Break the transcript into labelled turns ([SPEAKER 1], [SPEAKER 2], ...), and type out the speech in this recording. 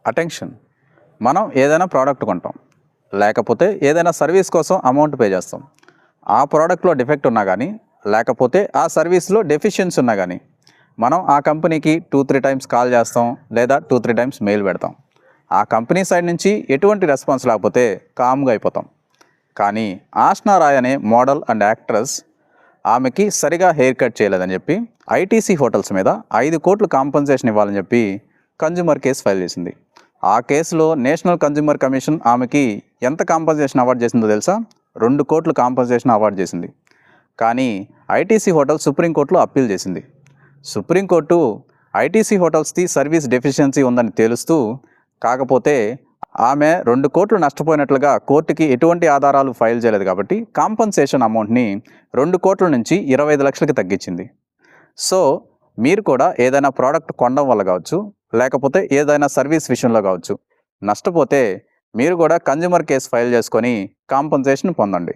[SPEAKER 1] Attention. మనం ఏదైనా product కొంటాం, లేకపోతే ఏదైనా సర్వీస్ కోసం అమౌంట్ పే చేస్తాం. ఆ ప్రోడక్ట్లో డిఫెక్ట్ ఉన్నా కానీ, లేకపోతే ఆ సర్వీస్లో డెఫిషియన్సీ ఉన్నా కానీ, మనం ఆ కంపెనీకి 2-3 టైమ్స్ కాల్ చేస్తాం, లేదా 2-3 టైమ్స్ మెయిల్ పెడతాం. ఆ కంపెనీ సైడ్ నుంచి ఎటువంటి రెస్పాన్స్ లేకపోతే కామ్గా అయిపోతాం. కానీ ఆష్నా రాయ్ అనే మోడల్ అండ్ యాక్ట్రెస్, ఆమెకి సరిగా హెయిర్ కట్ చేయలేదని చెప్పి ఐటీసీ హోటల్స్ మీద 5 కోట్లు కాంపన్సేషన్ ఇవ్వాలని చెప్పి కన్జ్యూమర్ కేసు ఫైల్ చేసింది. ఆ కేసులో నేషనల్ కన్జ్యూమర్ కమిషన్ ఆమెకి ఎంత కాంపన్సేషన్ అవార్డు చేసిందో తెలుసా? 2 కోట్లు కాంపన్సేషన్ అవార్డు చేసింది. కానీ ఐటీసీ హోటల్ సుప్రీంకోర్టులో అప్పీల్ చేసింది. సుప్రీంకోర్టు ఐటీసీ హోటల్స్ది సర్వీస్ డెఫిషియన్సీ ఉందని తేలుస్తూ, కాకపోతే ఆమె 2 కోట్లు నష్టపోయినట్లుగా కోర్టుకి ఎటువంటి ఆధారాలు ఫైల్ చేయలేదు కాబట్టి కాంపన్సేషన్ అమౌంట్ని 2 కోట్ల నుంచి 25 లక్షలకి తగ్గించింది. సో మీరు కూడా ఏదైనా ప్రోడక్ట్ కొనడం వల్ల కావచ్చు, లేకపోతే ఏదైనా సర్వీస్ విషయంలో కావచ్చు, నష్టపోతే మీరు కూడా కన్జ్యూమర్ కేసు ఫైల్ చేసుకొని కాంపన్సేషన్ పొందండి.